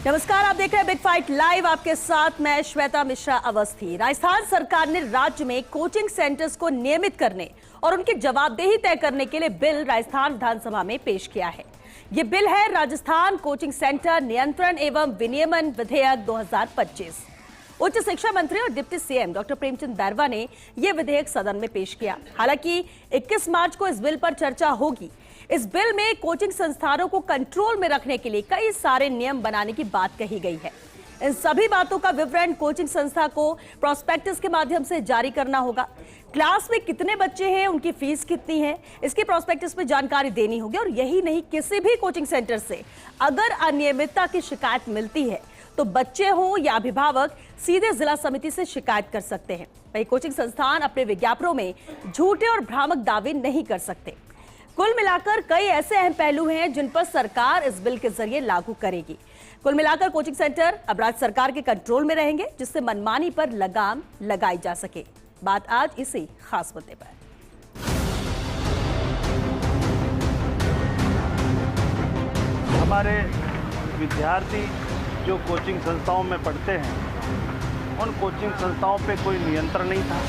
नमस्कार, आप देख रहे हैं बिग फाइट लाइव। आपके साथ मैं श्वेता मिश्रा अवस्थी। राजस्थान सरकार ने राज्य में कोचिंग सेंटर्स को नियमित करने और उनकी जवाबदेही तय करने के लिए बिल राजस्थान विधानसभा में पेश किया है। ये बिल है राजस्थान कोचिंग सेंटर नियंत्रण एवं विनियमन विधेयक 2025। उच्च शिक्षा मंत्री और deputy CM doctor Premchand Bairwa ने यह विधेयक सदन में पेश किया। हालांकि 21 मार्च को इस बिल पर चर्चा होगी। इस बिल में कोचिंग संस्थानों को कंट्रोल में रखने के लिए कई सारे नियम बनाने की बात कही गई है। इन सभी बातों का विवरण कोचिंग संस्था को प्रोस्पेक्टस के माध्यम से जारी करना होगा। क्लास में कितने बच्चे हैं, उनकी फीस कितनी है, इसकी प्रोस्पेक्टस में जानकारी देनी होगी। और यही नहीं, किसी भी कोचिंग सेंटर से अगर अनियमितता की शिकायत मिलती है तो बच्चे हों या अभिभावक सीधे जिला समिति से शिकायत कर सकते हैं। वही कोचिंग संस्थान अपने विज्ञापनों में झूठे और भ्रामक दावे नहीं कर सकते। कुल मिलाकर कई ऐसे अहम पहलू हैं जिन पर सरकार इस बिल के जरिए लागू करेगी। कुल मिलाकर कोचिंग सेंटर अब राज्य सरकार के कंट्रोल में रहेंगे, जिससे मनमानी पर लगाम लगाई जा सके। बात आज इसी खास मुद्दे पर। हमारे विद्यार्थी जो कोचिंग संस्थाओं में पढ़ते हैं, उन कोचिंग संस्थाओं पे कोई नियंत्रण नहीं था।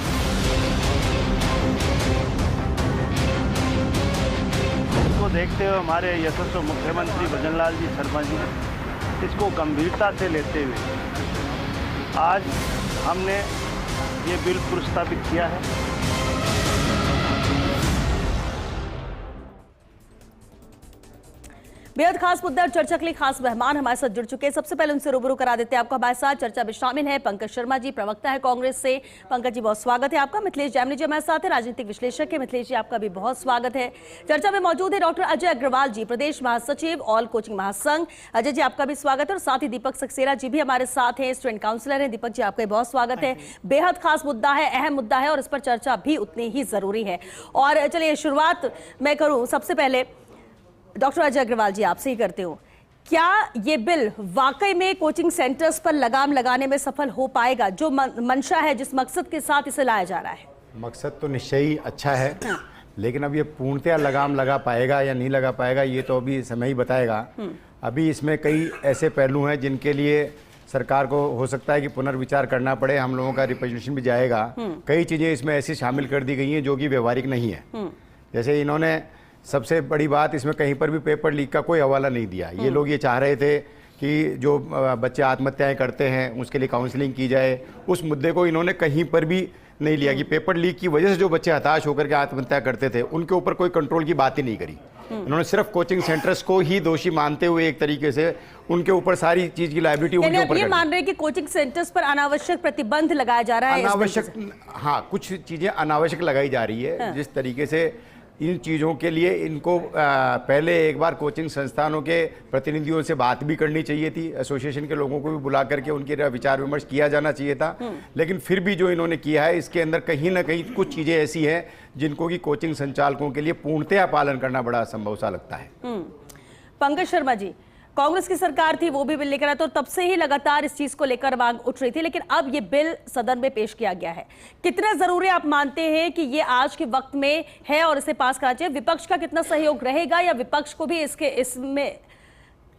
इसको देखते हुए हमारे यशस्वी मुख्यमंत्री भजनलाल जी शर्मा जी इसको गंभीरता से लेते हुए आज हमने ये बिल प्रस्तावित किया है। बेहद खास मुद्दा और चर्चा के लिए खास मेहमान हमारे साथ जुड़ चुके हैं। सबसे पहले उनसे रूबरू करा देते हैं आपको। हमारे साथ चर्चा में शामिल है पंकज शर्मा जी, प्रवक्ता है कांग्रेस से। पंकज जी, बहुत स्वागत है आपका। मिथिलेश जैमिनी जी हमारे साथ है, राजनीतिक विश्लेषक है। मिथिलेश जी, आपका भी बहुत स्वागत है। चर्चा में मौजूद है डॉक्टर अजय अग्रवाल जी, प्रदेश महासचिव ऑल कोचिंग महासंघ। अजय जी, आपका भी स्वागत है। और साथ ही दीपक सक्सेना जी भी हमारे साथ हैं, स्टूडेंट काउंसिलर हैं। दीपक जी, आपका बहुत स्वागत है। बेहद खास मुद्दा है, अहम मुद्दा है और इस पर चर्चा भी उतनी ही जरूरी है। और चलिए शुरुआत मैं करूं सबसे पहले डॉक्टर अजय अग्रवाल जी, आपसे ही करते हो। क्या ये बिल वाकई में कोचिंग सेंटर्स पर लगाम लगाने में सफल हो पाएगा, जो मंशा है, जिस मकसद के साथ इसे लाया जा रहा है? मकसद तो निश्चय ही अच्छा है, लेकिन अब ये पूर्णतया लगाम लगा पाएगा या नहीं लगा पाएगा ये तो अभी समय ही बताएगा। अभी इसमें कई ऐसे पहलू हैं जिनके लिए सरकार को हो सकता है कि पुनर्विचार करना पड़े। हम लोगों का रिप्रेजेंटेशन भी जाएगा। कई चीज़ें इसमें ऐसी शामिल कर दी गई हैं जो कि व्यवहारिक नहीं है। जैसे इन्होंने सबसे बड़ी बात, इसमें कहीं पर भी पेपर लीक का कोई हवाला नहीं दिया। ये लोग ये चाह रहे थे कि जो बच्चे आत्महत्याएं करते हैं उसके लिए काउंसलिंग की जाए। उस मुद्दे को इन्होंने कहीं पर भी नहीं लिया कि पेपर लीक की वजह से जो बच्चे हताश होकर के आत्महत्या करते थे उनके ऊपर कोई कंट्रोल की बात ही नहीं करी। उन्होंने सिर्फ कोचिंग सेंटर्स को ही दोषी मानते हुए एक तरीके से उनके ऊपर सारी चीज की लायबिलिटी उनके ऊपर। ये मान रहे हैं कि कोचिंग सेंटर्स पर अनावश्यक प्रतिबंध लगाया जा रहा है। अनावश्यक, हाँ, कुछ चीजें अनावश्यक लगाई जा रही है। जिस तरीके से इन चीज़ों के लिए इनको पहले एक बार कोचिंग संस्थानों के प्रतिनिधियों से बात भी करनी चाहिए थी। एसोसिएशन के लोगों को भी बुला करके उनके विचार विमर्श किया जाना चाहिए था। लेकिन फिर भी जो इन्होंने किया है, इसके अंदर कहीं ना कहीं कुछ चीज़ें ऐसी हैं जिनको कि कोचिंग संचालकों के लिए पूर्णतया पालन करना बड़ा असंभव सा लगता है। पंकज शर्मा जी, कांग्रेस की सरकार थी, वो भी बिल लेकर आया, तो तब से ही लगातार इस चीज को लेकर मांग उठ रही थी। लेकिन अब ये बिल सदन में पेश किया गया है। कितना जरूरी आप मानते हैं कि ये आज के वक्त में है और इसे पास करना चाहिए? विपक्ष का कितना सहयोग रहेगा, या विपक्ष को भी इसमें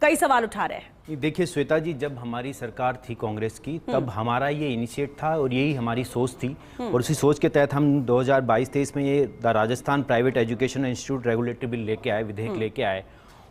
कई सवाल उठा रहे हैं? देखिए श्वेता जी, जब हमारी सरकार थी कांग्रेस की, तब हमारा ये इनिशिएट था और यही हमारी सोच थी। और उसी सोच के तहत हम 2022-23 में ये Rajasthan private education institute regulatory bill लेके आए, विधेयक लेके आए।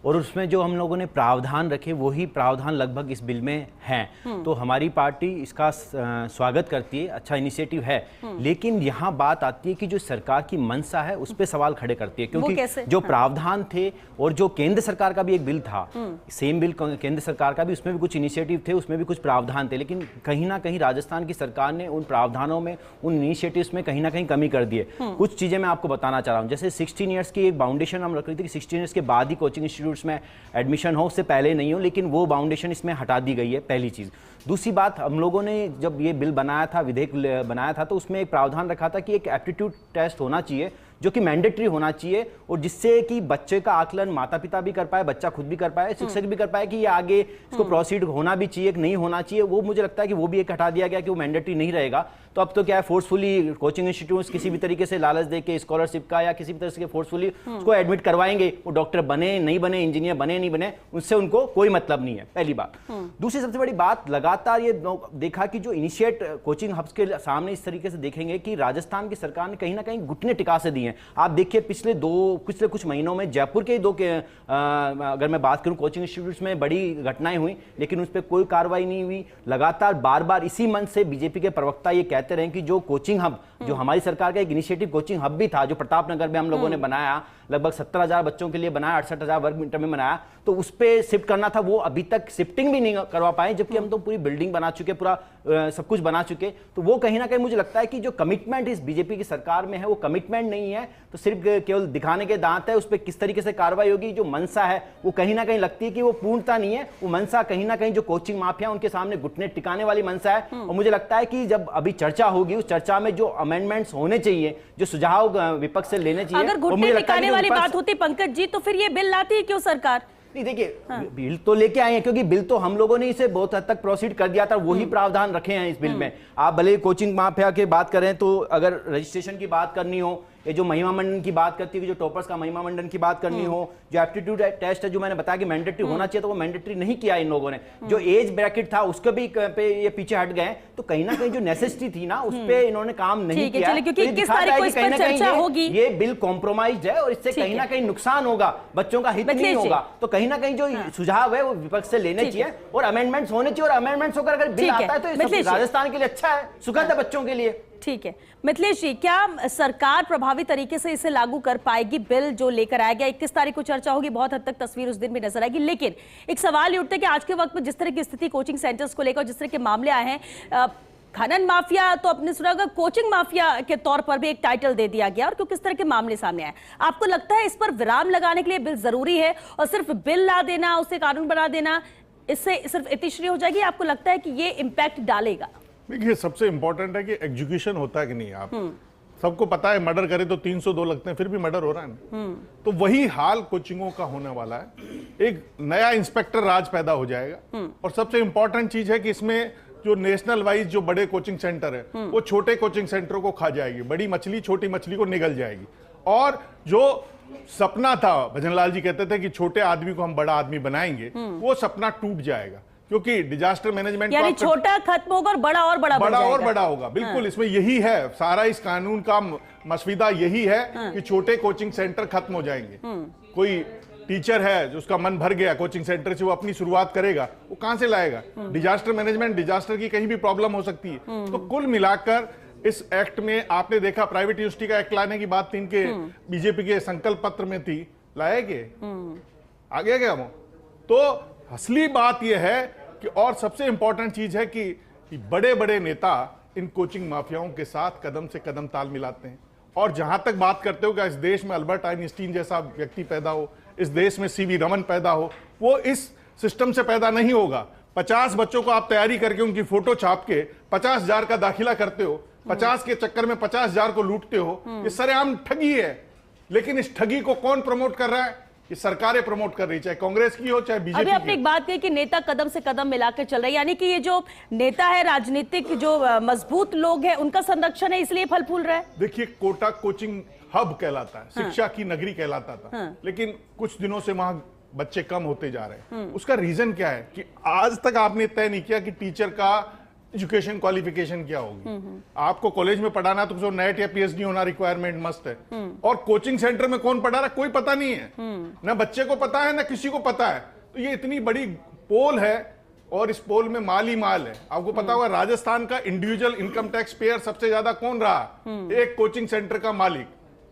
और उसमें जो हम लोगों ने प्रावधान रखे वही प्रावधान लगभग इस बिल में हैं। तो हमारी पार्टी इसका स्वागत करती है, अच्छा इनिशिएटिव है। लेकिन यहाँ बात आती है कि जो सरकार की मंशा है उस पर सवाल खड़े करती है, क्योंकि जो प्रावधान थे और जो केंद्र सरकार का भी एक बिल था, सेम बिल केंद्र सरकार का भी, उसमें भी कुछ इनिशिएटिव थे, उसमें भी कुछ प्रावधान थे। लेकिन कहीं ना कहीं राजस्थान की सरकार ने उन प्रावधानों में, उन इनिशिएटिव्स में कहीं ना कहीं कमी कर दी है। कुछ चीज़ें मैं आपको बताना चाह रहा हूँ। जैसे 16 ईयर्स की एक बाउंडेशन हम रख रही थी कि 16 ईयर्स के बाद ही कोचिंग इंस्टीट्यूट में एडमिशन हो, उससे पहले नहीं हो, लेकिन वो बाउंडेशन इसमें हटा दी गई है, पहली चीज। दूसरी बात, हम लोगों ने जब ये बिल बनाया था, विधेयक बनाया था, तो उसमें एक प्रावधान रखा था कि एक एप्टीट्यूड टेस्ट होना चाहिए जो कि मैंडेटरी होना चाहिए, और जिससे कि बच्चे का आकलन माता पिता भी कर पाए, बच्चा खुद भी कर पाए, शिक्षक भी कर पाए कि ये आगे इसको प्रोसीड होना भी चाहिए कि नहीं होना चाहिए। वो मुझे लगता है कि वो भी एक हटा दिया गया कि वो मैंडेटरी नहीं रहेगा। तो अब तो क्या है, फोर्सफुली कोचिंग इंस्टीट्यूट किसी भी तरीके से लालच दे के स्कॉलरशिप का या किसी भी तरह से फोर्सफुली उसको एडमिट करवाएंगे। वो डॉक्टर बने नहीं बने, इंजीनियर बने नहीं बने, उससे उनको कोई मतलब नहीं है, पहली बात। दूसरी सबसे बड़ी बात, लगातार ये देखा कि जो इनिशिएट कोचिंग हब्स के सामने इस तरीके से देखेंगे कि राजस्थान की सरकार ने कहीं ना कहीं घुटने टिका से दिए हैं। आप देखिए पिछले कुछ महीनों में जयपुर के अगर मैं बात करूं कोचिंग इंस्टीट्यूट्स में बड़ी घटनाएं हुई, लेकिन उस पर कोई कार्रवाई नहीं हुई। लगातार बार बार इसी मंच से बीजेपी के प्रवक्ता ये कहते रहे कि जो कोचिंग हब, जो हमारी सरकार का एक इनिशिएटिव कोचिंग हब भी था, जो प्रतापनगर में हम लोगों ने बनाया, लगभग 17,000 बच्चों के लिए बनाया, 68,000 वर्ग मीटर में बनाया, तो उस पे शिफ्ट करना था, वो अभी तक शिफ्टिंग भी नहीं करवा पाए, जबकि हम तो पूरी बिल्डिंग बना चुके, पूरा सब कुछ बना चुके। तो वो कहीं ना कहीं मुझे लगता है कि जो कमिटमेंट इस बीजेपी की सरकार में है वो कमिटमेंट नहीं है, तो सिर्फ केवल दिखाने के दांत है। उस पर किस तरीके से कार्रवाई होगी, जो मनसा है वो कहीं ना कहीं लगती है कि वो पूर्णता नहीं है। वो मनसा कहीं ना कहीं जो कोचिंग माफिया उनके सामने घुटने टिकाने वाली मनसा है। और मुझे लगता है कि जब अभी चर्चा होगी, उस चर्चा में जो अमेंडमेंट्स होने चाहिए, जो सुझाव विपक्ष से लेने चाहिए, अगर घुटने टिकाने वाली बात होती पंकज जी, तो फिर ये बिल लाती है क्यों सरकार? नहीं, देखिए बिल तो लेके आए हैं, क्योंकि बिल तो हम लोगों ने इसे बहुत हद तक प्रोसीड कर दिया था, वही प्रावधान रखे हैं इस बिल में। आप भले कोचिंग माफिया की बात करें, तो अगर रजिस्ट्रेशन की बात करनी हो, ये जो महिमा मंडन की बात करती है, जो टॉपर्स का महिमा मंडन की बात करनी हो, जो एप्टीट्यूड टेस्ट है जो मैंने बताया कि मैंडेटरी होना चाहिए, तो वो मैंडेटरी नहीं किया इन लोगों ने। जो एज ब्रैकेट था उसके भी पे ये पीछे हट गए, तो कहीं ना कहीं जो नेसेसिटी थी ना, उस पे इन्होंने काम नहीं किया। क्योंकि 21 तारीख को इस पर चर्चा होगी। ये बिल कॉम्प्रोमाइज्ड है और इससे कहीं ना कहीं नुकसान होगा, बच्चों का हित नहीं होगा। तो कहीं ना कहीं जो सुझाव है वो विपक्ष से लेने चाहिए और अमेंडमेंट्स होने चाहिए, और अमेंडमेंट्स होकर अगर बिल आता है तो राजस्थान के लिए अच्छा है, सुखद है बच्चों के लिए। ठीक है मिथिलेश जी, क्या सरकार प्रभावी तरीके से इसे लागू कर पाएगी? बिल जो लेकर आया गया 21 तारीख को चर्चा होगी, बहुत हद तक तस्वीर उस दिन भी नजर आएगी, लेकिन एक सवाल ये उठता है कि आज के वक्त में जिस तरह की स्थिति कोचिंग सेंटर्स को लेकर, जिस तरह के मामले आए हैं, खनन माफिया तो आपने सुना होगा, कोचिंग माफिया के तौर पर भी एक टाइटल दे दिया गया, और क्यों किस तरह के मामले सामने आए, आपको लगता है इस पर विराम लगाने के लिए बिल जरूरी है, और सिर्फ बिल ला देना, उसे कानून बना देना, इससे सिर्फ इतिश्री हो जाएगी? आपको लगता है कि ये इम्पैक्ट डालेगा? देखिए, सबसे इंपॉर्टेंट है कि एग्जीक्यूशन होता है कि नहीं। आप सबको पता है मर्डर करे तो 302 लगते हैं, फिर भी मर्डर हो रहा है ना। तो वही हाल कोचिंगों का होने वाला है। एक नया इंस्पेक्टर राज पैदा हो जाएगा, और सबसे इंपॉर्टेंट चीज है कि इसमें जो नेशनल वाइज जो बड़े कोचिंग सेंटर है वो छोटे कोचिंग सेंटरों को खा जाएगी, बड़ी मछली छोटी मछली को निगल जाएगी। और जो सपना था, भजनलाल जी कहते थे कि छोटे आदमी को हम बड़ा आदमी बनाएंगे, वो सपना टूट जाएगा, क्योंकि डिजास्टर मैनेजमेंट यानी छोटा खत्म होगा और बड़ा और बड़ा और बड़ा होगा। बिल्कुल, इसमें यही है, सारा इस कानून का मसविदा यही है कि छोटे कोचिंग सेंटर खत्म हो जाएंगे। कोई टीचर है जो उसका मन भर गया कोचिंग सेंटर से, वो अपनी शुरुआत करेगा, वो कहां से लाएगा? डिजास्टर मैनेजमेंट, डिजास्टर की कहीं भी प्रॉब्लम हो सकती है। तो कुल मिलाकर इस एक्ट में आपने देखा, प्राइवेट यूनिवर्सिटी का एक्ट लाने की बात थी, इनके बीजेपी के संकल्प पत्र में थी, लाए के आ गया क्या वो? तो असली बात यह है कि, और सबसे इंपॉर्टेंट चीज है कि बड़े बड़े नेता इन कोचिंग माफियाओं के साथ कदम से कदम ताल मिलाते हैं। और जहां तक बात करते हो कि इस देश में अल्बर्ट आइंस्टीन जैसा व्यक्ति पैदा हो, इस देश में सीवी रमन पैदा हो, वो इस सिस्टम से पैदा नहीं होगा। 50 बच्चों को आप तैयारी करके उनकी फोटो छाप के 50,000 का दाखिला करते हो, 50 के चक्कर में 50,000 को लूटते हो, ये सरेआम ठगी है। लेकिन इस ठगी को कौन प्रमोट कर रहा है? ये सरकारें प्रमोट कर रही, चाहे कांग्रेस की हो चाहे बीजेपी की। अभी आपने एक बात कही कि नेता कदम से कदम मिलाकर चल रहे हैं, यानी कि ये जो नेता है, राजनीतिक जो मजबूत लोग हैं, उनका संरक्षण है, इसलिए फल फूल रहा है। देखिए, कोटा कोचिंग हब कहलाता है, शिक्षा की नगरी कहलाता था, लेकिन कुछ दिनों से वहां बच्चे कम होते जा रहे हैं। उसका रीजन क्या है कि आज तक आपने तय नहीं किया कि टीचर का एजुकेशन क्वालिफिकेशन क्या होगी। आपको कॉलेज में पढ़ाना है तो नेट या पीएचडी होना रिक्वायरमेंट मस्ट है, और कोचिंग सेंटर में कौन पढ़ा रहा है कोई पता नहीं है, ना बच्चे को पता है ना किसी को पता है। तो ये इतनी बड़ी पोल है, और इस पोल में माल ही माल है। आपको पता होगा राजस्थान का इंडिविजुअल इनकम टैक्स पेयर सबसे ज्यादा कौन रहा? एक कोचिंग सेंटर का मालिक।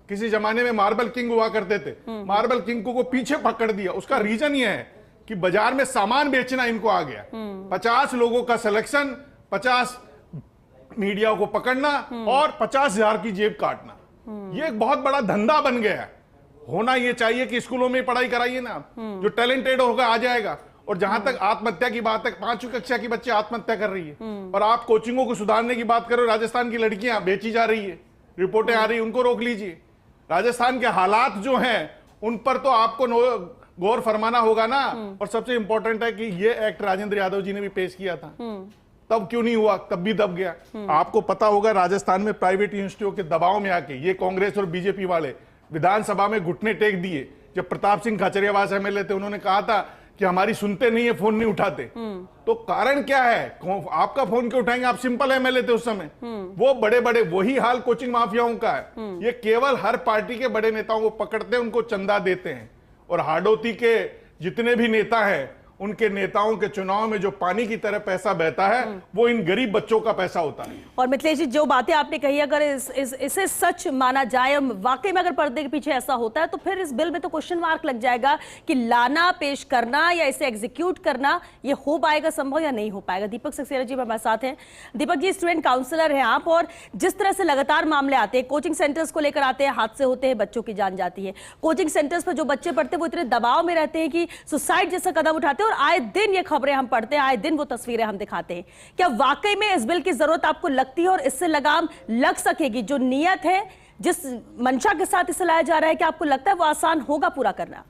किसी जमाने में मार्बल किंग हुआ करते थे, मार्बल किंग को पीछे पकड़ दिया। उसका रीजन ये है कि बाजार में सामान बेचना इनको आ गया। 50 लोगों का सिलेक्शन, 50 मीडिया को पकड़ना और 50,000 की जेब काटना, ये एक बहुत बड़ा धंधा बन गया है। होना ये चाहिए कि स्कूलों में पढ़ाई कराइए ना, जो टैलेंटेड होगा आ जाएगा। और जहां तक आत्महत्या की बात है, 5वीं कक्षा की बच्चे आत्महत्या कर रही है, और आप कोचिंगों को सुधारने की बात करो। राजस्थान की लड़कियां बेची जा रही है, रिपोर्टें आ रही है, उनको रोक लीजिए। राजस्थान के हालात जो हैं उन पर तो आपको गौर फरमाना होगा ना। और सबसे इंपॉर्टेंट है कि ये एक्ट राजेंद्र यादव जी ने भी पेश किया था, तब क्यों नहीं हुआ, तब भी दब गया। आपको पता होगा राजस्थान में प्राइवेट यूनिवर्सिटियों के दबाव में आके ये कांग्रेस और बीजेपी वाले विधानसभा में घुटने टेक दिए। जब प्रताप सिंह खाचरियावास एमएलए थे, उन्होंने कहा था कि हमारी सुनते नहीं है, फोन नहीं उठाते। तो कारण क्या है, आपका फोन क्यों उठाएंगे, आप सिंपल एमएलए थे उस समय। वो बड़े बड़े, वही हाल कोचिंग माफियाओं का है। ये केवल हर पार्टी के बड़े नेताओं को पकड़ते हैं, उनको चंदा देते हैं, और हाड़ौती के जितने भी नेता हैं उनके नेताओं के चुनाव में जो पानी की तरह पैसा बहता है वो इन गरीब बच्चों का पैसा होता है। और मिथिलेश जी, जो बातें आपने कही, अगर इसे सच माना जाए, वाकई में अगर पर्दे के पीछे ऐसा होता है, तो फिर इस बिल में तो क्वेश्चन मार्क लग जाएगा कि लाना, पेश करना या इसे एग्जीक्यूट करना, ये हो पाएगा संभव या नहीं हो पाएगा। दीपक सक्सेना जी हमारे साथ हैं। दीपक जी, स्टूडेंट काउंसलर हैं आप, और जिस तरह से लगातार मामले आते हैं, कोचिंग सेंटर्स को लेकर आते हैं, हादसे होते हैं, बच्चों की जान जाती है, कोचिंग सेंटर्स पर जो बच्चे पढ़ते हैं वो इतने दबाव में रहते हैं कि सुसाइड जैसा कदम उठाते हैं, और आए दिन ये खबरें हम पढ़ते हैं, आए दिन वो तस्वीरें हम दिखाते हैं। क्या वाकई में इस बिल की जरूरत आपको लगती है, और इससे लगाम लग सकेगी? जो नियत है, जिस मंशा के साथ इसे लाया जा रहा है, क्या आपको लगता है वो आसान होगा पूरा करना?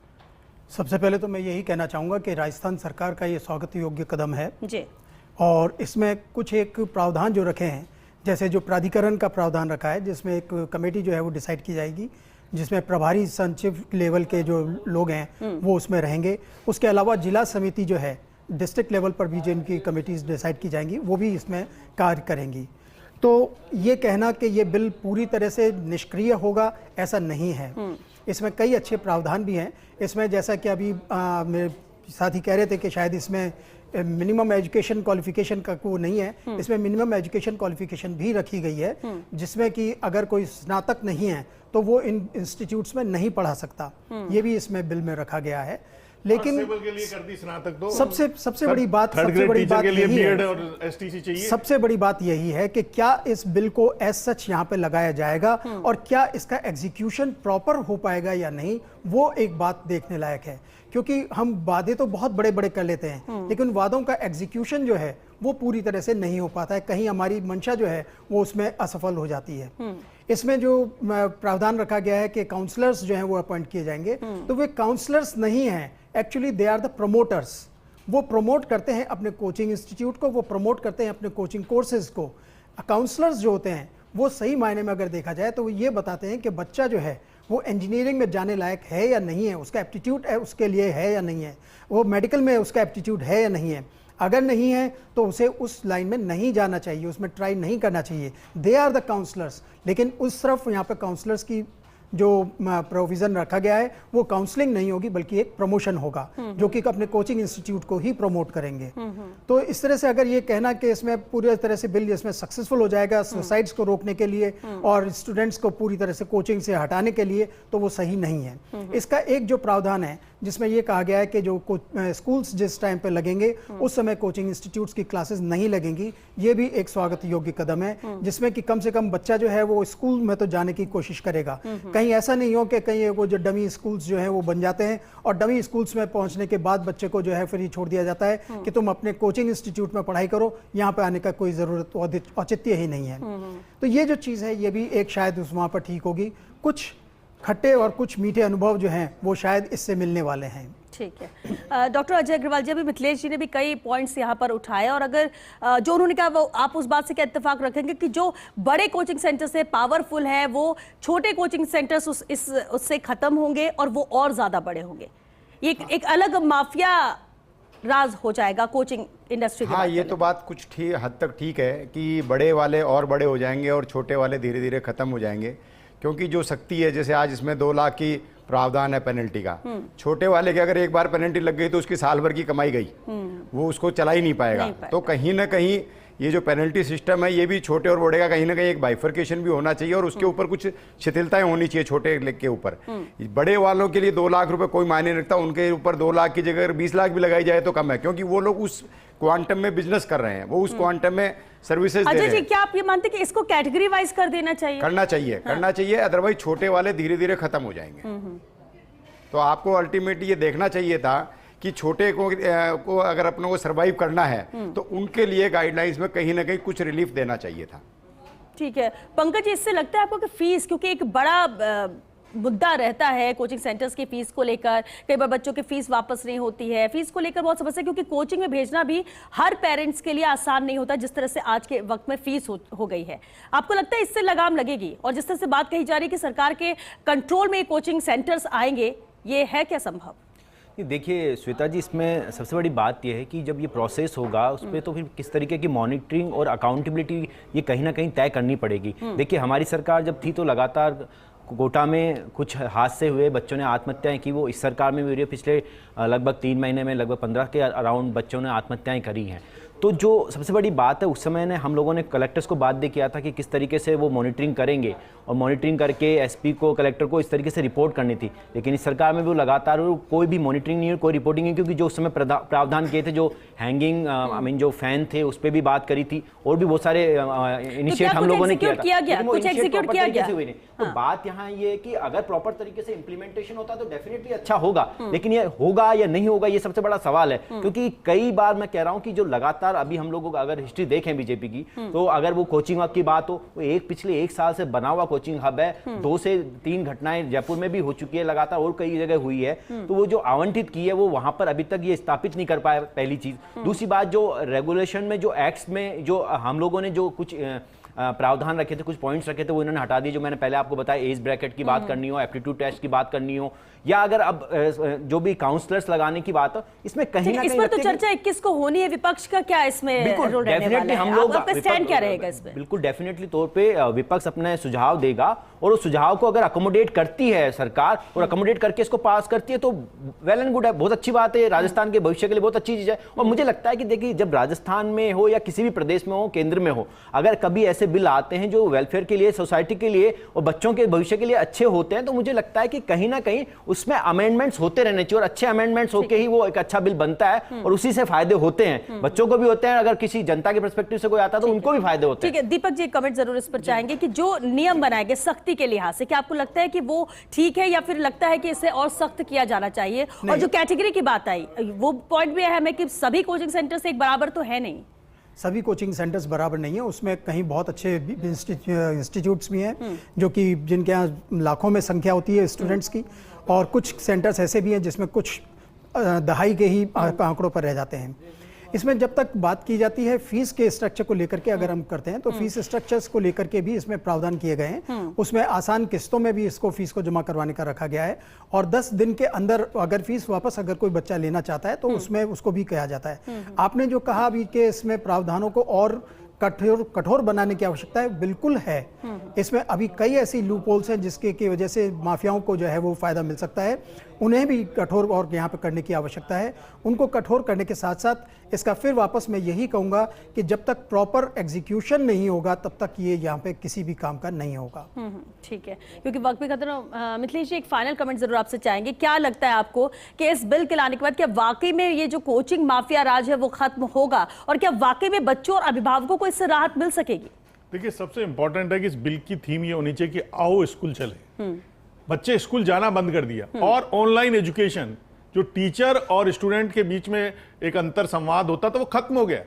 सबसे पहले तो मैं यही कहना चाहूंगा कि राजस्थान सरकार का ये स्वागत योग्य कदम है जी। और इसमें कुछ एक प्रावधान जो रखे हैं, जैसे जो प्राधिकरण का प्रावधान रखा है, जिसमें एक कमेटी जो है वो डिसाइड की जाएगी, जिसमें प्रभारी सचिव लेवल के जो लोग हैं वो उसमें रहेंगे। उसके अलावा जिला समिति जो है, डिस्ट्रिक्ट लेवल पर भी जिनकी कमेटीज डिसाइड की जाएंगी, वो भी इसमें कार्य करेंगी। तो ये कहना कि ये बिल पूरी तरह से निष्क्रिय होगा, ऐसा नहीं है। इसमें कई अच्छे प्रावधान भी हैं। इसमें जैसा कि अभी मेरे साथी कह रहे थे कि शायद इसमें मिनिमम एजुकेशन क्वालिफिकेशन का वो नहीं है, इसमें मिनिमम एजुकेशन क्वालिफिकेशन भी रखी गई है, जिसमें कि अगर कोई स्नातक नहीं है तो वो इन इंस्टीट्यूट्स में नहीं पढ़ा सकता। ये भी इसमें बिल में रखा गया है। लेकिन के लिए कर दी स्नातक तो सबसे बड़ी बात सबसे बड़ी बात यही है कि क्या इस बिल को एज सच यहाँ पे लगाया जाएगा और क्या इसका एग्जीक्यूशन प्रॉपर हो पाएगा या नहीं, वो एक बात देखने लायक है। क्योंकि हम वादे तो बहुत बड़े बड़े कर लेते हैं, लेकिन वादों का एग्जीक्यूशन जो है वो पूरी तरह से नहीं हो पाता है। कहीं हमारी मंशा जो है वो उसमें असफल हो जाती है। इसमें जो प्रावधान रखा गया है कि काउंसलर्स जो हैं वो अपॉइंट किए जाएंगे, तो वे काउंसलर्स नहीं हैं, actually they are the promoters. वो प्रमोट करते हैं अपने कोचिंग इंस्टीट्यूट को, वो प्रमोट करते हैं अपने कोचिंग कोर्सेज को। काउंसलर्स जो होते हैं वो सही मायने में अगर देखा जाए तो वो ये बताते हैं कि बच्चा जो है वो इंजीनियरिंग में जाने लायक है या नहीं है, उसका एप्टीट्यूड है उसके लिए है या नहीं है, वो मेडिकल में उसका एप्टीट्यूड है या नहीं है। अगर नहीं है तो उसे उस लाइन में नहीं जाना चाहिए, उसमें ट्राई नहीं करना चाहिए। They are the counsellors. लेकिन उस तरफ यहाँ पे काउंसलर्स की जो प्रोविजन रखा गया है वो काउंसलिंग नहीं होगी, बल्कि एक प्रमोशन होगा जो कि अपने कोचिंग इंस्टीट्यूट को ही प्रमोट करेंगे। तो इस तरह से अगर ये कहना कि इसमें पूरी तरह से बिल इसमें सक्सेसफुल हो जाएगा सुसाइड्स को रोकने के लिए और स्टूडेंट्स को पूरी तरह से कोचिंग से हटाने के लिए, तो वो सही नहीं है। इसका एक जो प्रावधान है जिसमें ये कहा गया है कि जो स्कूल्स जिस टाइम पे लगेंगे उस समय कोचिंग इंस्टीट्यूट्स की क्लासेस नहीं लगेंगी, ये भी एक स्वागत योग्य कदम है, जिसमें कि कम से कम बच्चा जो है वो स्कूल में तो जाने की कोशिश करेगा। कहीं ऐसा नहीं हो कि कहीं वो जो डमी स्कूल्स जो हैं वो बन जाते हैं और डमी स्कूल्स में पहुंचने के बाद बच्चे को जो है फिर छोड़ दिया जाता है कि तुम अपने कोचिंग इंस्टीट्यूट में पढ़ाई करो, यहाँ पे आने का कोई जरूरत औचित्य ही नहीं है। तो ये जो चीज़ है ये भी एक शायद वहाँ पर ठीक होगी। कुछ खट्टे और कुछ मीठे अनुभव जो हैं वो शायद इससे मिलने वाले हैं। ठीक है। डॉक्टर अजय अग्रवाल जी, अभी मिथिलेश जी ने भी कई पॉइंट्स यहाँ पर उठाए, और अगर जो उन्होंने कहा वो आप उस बात से क्या इत्तेफाक रखेंगे कि जो बड़े कोचिंग सेंटर से पावरफुल है वो छोटे कोचिंग सेंटर्स उससे खत्म होंगे और वो और ज्यादा बड़े होंगे, ये एक अलग माफिया राज हो जाएगा कोचिंग इंडस्ट्री के? हाँ, ये तो बात कुछ हद तक ठीक है कि बड़े वाले और बड़े हो जाएंगे और छोटे वाले धीरे धीरे खत्म हो जाएंगे, क्योंकि जो शक्ति है, जैसे आज इसमें 2 लाख की प्रावधान है पेनल्टी का, छोटे वाले के अगर एक बार पेनल्टी लग गई तो उसकी साल भर की कमाई गई, वो उसको चला ही नहीं पाएगा। तो कहीं ना कहीं ये जो पेनल्टी सिस्टम है ये भी छोटे और बड़े का कहीं ना कहीं एक बाइफर्केशन भी होना चाहिए और उसके ऊपर कुछ शिथिलताएं होनी चाहिए छोटे के ऊपर। बड़े वालों के लिए 2 लाख रुपए कोई मायने नहीं रखता, उनके ऊपर 2 लाख की जगह 20 लाख भी लगाई जाए तो कम है, क्योंकि वो लोग उस क्वांटम में बिजनेस कर रहे हैं, वो उस क्वांटम में सर्विसेज दे रहे हैं। अजय जी, क्या आप ये मानते हैं कि इसको कैटेगरी वाइज कर देना चाहिए? करना चाहिए, अदरवाइज छोटे वाले धीरे धीरे खत्म हो जाएंगे। तो आपको अल्टीमेटली ये देखना चाहिए था कि छोटे को अगर अपनों को सरवाइव करना है तो उनके लिए गाइडलाइंस में कहीं ना कहीं कुछ रिलीफ देना चाहिए था। ठीक है। पंकज जी, इससे लगता है आपको कि फीस, क्योंकि एक बड़ा मुद्दा रहता है कोचिंग सेंटर्स की फीस को लेकर, कई बार बच्चों की फीस वापस नहीं होती है, फीस को लेकर बहुत समस्या, क्योंकि कोचिंग में भेजना भी हर पेरेंट्स के लिए आसान नहीं होता जिस तरह से आज के वक्त में फीस हो गई है। आपको लगता है इससे लगाम लगेगी? और जिस तरह से बात कही जा रही है कि सरकार के कंट्रोल में कोचिंग सेंटर्स आएंगे, ये है क्या संभव? देखिए श्वेता जी, इसमें सबसे बड़ी बात यह है कि जब ये प्रोसेस होगा उस पर तो फिर किस तरीके की मॉनिटरिंग और अकाउंटेबिलिटी ये कहीं ना कहीं तय करनी पड़ेगी। देखिए हमारी सरकार जब थी तो लगातार कोटा में कुछ हादसे हुए, बच्चों ने आत्महत्याएं की, वो इस सरकार में भी हुई है। पिछले लगभग 3 महीने में लगभग 15 के अराउंड बच्चों ने आत्महत्याएं करी हैं। तो जो सबसे बड़ी बात है, उस समय ने हम लोगों ने कलेक्टर्स को बात दे किया था कि किस तरीके से वो मॉनिटरिंग करेंगे और मॉनिटरिंग करके एसपी को, कलेक्टर को इस तरीके से रिपोर्ट करनी थी। लेकिन इस सरकार में भी वो लगातार कोई भी मॉनिटरिंग नहीं है, कोई रिपोर्टिंग नहीं, क्योंकि जो उस समय प्रावधान किए थे, जो हैंगिंग जो फैन थे उस पर भी बात करी थी और भी बहुत सारे इनिशिएट हम लोगों ने किया था, कुछ एग्जीक्यूट किया गया। तो बात यहाँ ये है कि अगर प्रॉपर तरीके से इंप्लीमेंटेशन होता तो डेफिनेटली अच्छा होगा, लेकिन ये होगा या नहीं होगा ये सबसे बड़ा सवाल है। क्योंकि कई बार मैं कह रहा हूँ कि जो लगातार अभी हम लोगों का अगर हिस्ट्री देखें बीजेपी की, तो अगर वो कोचिंग हब की बात हो, वो पिछले 1 साल से बना हुआ कोचिंग हब है। 2 से 3 घटनाएं जयपुर में भी हो चुकी है लगातार और कई जगह हुई है। तो वो जो आवंटित की है वो वहां पर अभी तक ये स्थापित नहीं कर पाया, पहली चीज। दूसरी बात, जो रेगुलेशन में, जो एक्ट्स में जो हम लोगों ने जो कुछ प्रावधान रखे थे, कुछ पॉइंट्स रखे थे, वो इन्होंने हटा दिए। जो मैंने पहले आपको बताया, एज ब्रैकेट की बात करनी हो, एप्टीट्यूड टेस्ट की बात करनी हो, या अगर अब जो भी काउंसलर्स लगाने की बात हो, इसमें कहीं ना कहीं इस पर तो चर्चा 21 को होनी है। विपक्ष का क्या इसमें रोल रहने वाला है? हम लोग आपका स्टैंड क्या रहेगा इसमें? बिल्कुल डेफिनेटली तौर पे विपक्ष अपने सुझाव देगा और उस सुझाव को अगर अकोमोडेट करती है सरकार और अकोमोडेट करके इसको पास करती है तो वेल एंड गुड है, बहुत अच्छी बात है, राजस्थान के भविष्य के लिए बहुत अच्छी चीज है। और मुझे लगता है कि देखिए, जब राजस्थान में हो या किसी भी प्रदेश में हो, केंद्र में हो, अगर कभी ऐसे बिल आते हैं जो वेलफेयर के लिए, सोसाइटी के लिए और बच्चों के भविष्य के लिए अच्छे होते हैं, तो मुझे लगता है कि कहीं ना कहीं उसमें अमेंडमेंट्स होते रहने चाहिए और अच्छे अमेंडमेंट्स होके ही वो एक अच्छा बिल बनता है और उसी से फायदे होते हैं, बच्चों को भी होते हैं, अगर किसी जनता के पर्सपेक्टिव से कोई आता है तो उनको भी फायदे होते हैं। ठीक है, दीपक जी कमेंट जरूर इस पर चाहेंगे कि जो नियम बनाए गए सख्ती के लिहाज से, क्या आपको लगता है कि वो ठीक है या फिर लगता है कि इसे और सख्त किया जाना चाहिए? और जो कैटेगरी की बात आई, वो पॉइंट भी अहम है कि सभी कोचिंग सेंटर से एक बराबर तो है नहीं। सभी कोचिंग सेंटर्स बराबर नहीं है, उसमें कहीं बहुत अच्छे इंस्टीट्यूट्स भी हैं जो कि जिनके यहाँ लाखों में संख्या होती है स्टूडेंट्स की, और कुछ सेंटर्स ऐसे भी हैं जिसमें कुछ दहाई के ही आंकड़ों पर रह जाते हैं। इसमें जब तक बात की जाती है फीस के स्ट्रक्चर को लेकर के, अगर हम करते हैं तो फीस स्ट्रक्चर्स को लेकर के भी इसमें प्रावधान किए गए हैं। उसमें आसान किस्तों में भी इसको फीस को जमा करवाने का रखा गया है, और 10 दिन के अंदर अगर फीस वापस अगर कोई बच्चा लेना चाहता है तो उसमें उसको भी कहा जाता है। आपने जो कहा अभी कि इसमें प्रावधानों को और कठोर बनाने की आवश्यकता है, बिल्कुल है। इसमें अभी कई ऐसी लूप होल्स हैं जिसके की वजह से माफियाओं को जो है वो फायदा मिल सकता है, उन्हें भी कठोर और यहाँ पे करने की आवश्यकता है। उनको कठोर करने के साथ साथ इसका फिर वापस मैं यही कहूंगा कि जब तक प्रॉपर एग्जीक्यूशन नहीं होगा तब तक ये यहाँ पे किसी भी काम का नहीं होगा। ठीक है, क्योंकि वक्त भी खत्म। मिथिलेश जी, एक फाइनल कमेंट जरूर आपसे चाहेंगे, क्या लगता है आपको कि इस बिल के लाने के बाद क्या वाकई में ये जो कोचिंग माफिया राज है वो खत्म होगा, और क्या वाकई में बच्चों और अभिभावकों को इससे राहत मिल सकेगी? देखिए, सबसे इंपॉर्टेंट है कि इस बिल की थीम ये होनी चाहिए कि आओ स्कूल चले। बच्चे स्कूल जाना बंद कर दिया, और ऑनलाइन एजुकेशन, जो टीचर और स्टूडेंट के बीच में एक अंतर संवाद होता था वो खत्म हो गया,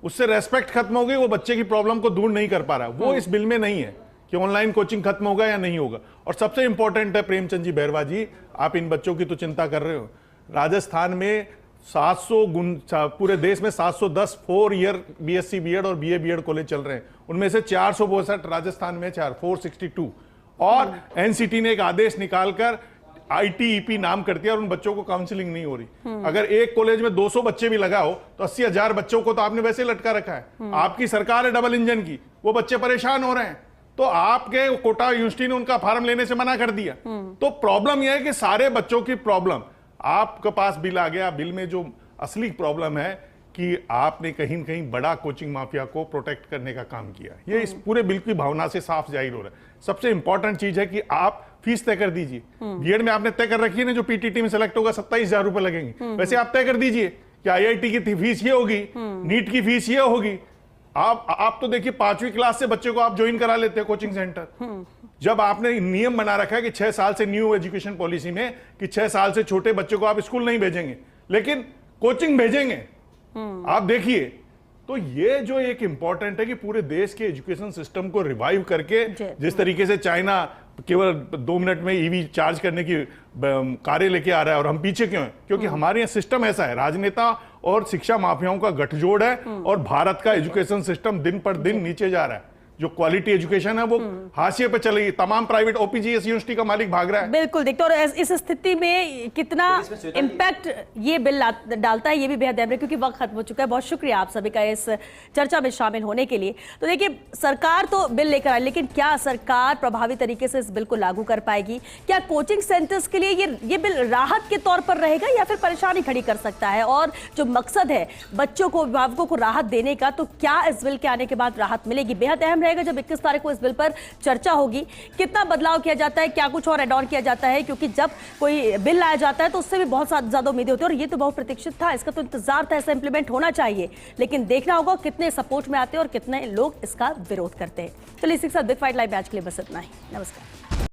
उससे रेस्पेक्ट खत्म हो गई, वो बच्चे की प्रॉब्लम को दूर नहीं कर पा रहा। वो इस बिल में नहीं है कि ऑनलाइन कोचिंग खत्म होगा या नहीं होगा। और सबसे इंपॉर्टेंट है, प्रेमचंद जी बैरवा जी, आप इन बच्चों की तो चिंता कर रहे हो, राजस्थान में 700 पूरे देश में 710 4 ईयर बीएससी बीएड और बीए बीएड कॉलेज चल रहे हैं, उनमें से 462 राजस्थान में 462। और एनसीटी ने एक आदेश निकालकर ITEP नाम कर दिया और उन बच्चों को काउंसलिंग नहीं हो रही। अगर एक कॉलेज में 200 बच्चे भी लगाओ तो 80,000 बच्चों को तो आपने वैसे लटका रखा है। आपकी सरकार है डबल इंजन की, वो बच्चे परेशान हो रहे हैं, तो आपके कोटा यूनिवर्सिटी ने उनका फार्म लेने से मना कर दिया। तो प्रॉब्लम यह है कि सारे बच्चों की प्रॉब्लम, आपके पास बिल आ गया, बिल में जो असली प्रॉब्लम है कि आपने कहीं न कहीं बड़ा कोचिंग माफिया को प्रोटेक्ट करने का काम किया। ये इस पूरे बिल की भावना से साफ जाहिर हो रहा है। सबसे इंपॉर्टेंट चीज है कि आप फीस तय कर दीजिए। बीएड में आपने तय कर रखी है ना, जो पीटीटी में सेलेक्ट होगा 27,000 रुपए लगेंगे, वैसे आप तय कर दीजिए कि IIT की फीस ये होगी, नीट की फीस ये होगी। आप तो देखिए 5वीं क्लास से बच्चे को आप ज्वाइन करा लेते हैं कोचिंग सेंटर। जब आपने नियम बना रखा है कि 6 साल से, न्यू एजुकेशन पॉलिसी में, कि 6 साल से छोटे बच्चे को आप स्कूल नहीं भेजेंगे लेकिन कोचिंग भेजेंगे, आप देखिए। तो ये जो एक इंपॉर्टेंट है कि पूरे देश के एजुकेशन सिस्टम को रिवाइव करके, जिस तरीके से चाइना केवल 2 मिनट में ईवी चार्ज करने की कार्य लेके आ रहा है और हम पीछे क्यों हैं? क्योंकि हमारे यहाँ सिस्टम ऐसा है, राजनेता और शिक्षा माफियाओं का गठजोड़ है और भारत का एजुकेशन सिस्टम दिन पर दिन नीचे जा रहा है। जो क्वालिटी एजुकेशन है वो हाशिए पे चलेगी, तमाम प्राइवेट ओपीजीएस यूनिवर्सिटी का मालिक भाग रहा है। बिल्कुल देखते, और इस स्थिति में कितना इम्पैक्ट ये बिल डालता है ये भी बेहद अहम है, क्योंकि वक्त खत्म हो चुका है। बहुत शुक्रिया आप सभी का इस चर्चा में शामिल होने के लिए। तो देखिए, सरकार तो बिल लेकर आई, लेकिन क्या सरकार प्रभावी तरीके से इस बिल को लागू कर पाएगी? क्या कोचिंग सेंटर्स के लिए ये बिल राहत के तौर पर रहेगा या फिर परेशानी खड़ी कर सकता है? और जो मकसद है बच्चों को, अभिभावकों को राहत देने का, तो क्या इस बिल के आने के बाद राहत मिलेगी? बेहद अहम रहेगा जब 21 तारीख को इस बिल पर चर्चा होगी। कितना बदलाव किया जाता है, क्या कुछ और ऐड ऑन किया जाता है, क्योंकि जब कोई बिल लाया जाता है तो उससे भी बहुत ज्यादा उम्मीदें होती है, और ये तो बहुत प्रतीक्षित था, इसका तो इंतजार था, ऐसा इंप्लीमेंट होना चाहिए। लेकिन देखना होगा कितने सपोर्ट में आते हैं और कितने लोग इसका विरोध करते हैं। चलिए इसी के साथ बिग फाइट लाइव मैच के लिए बस इतना ही। नमस्कार।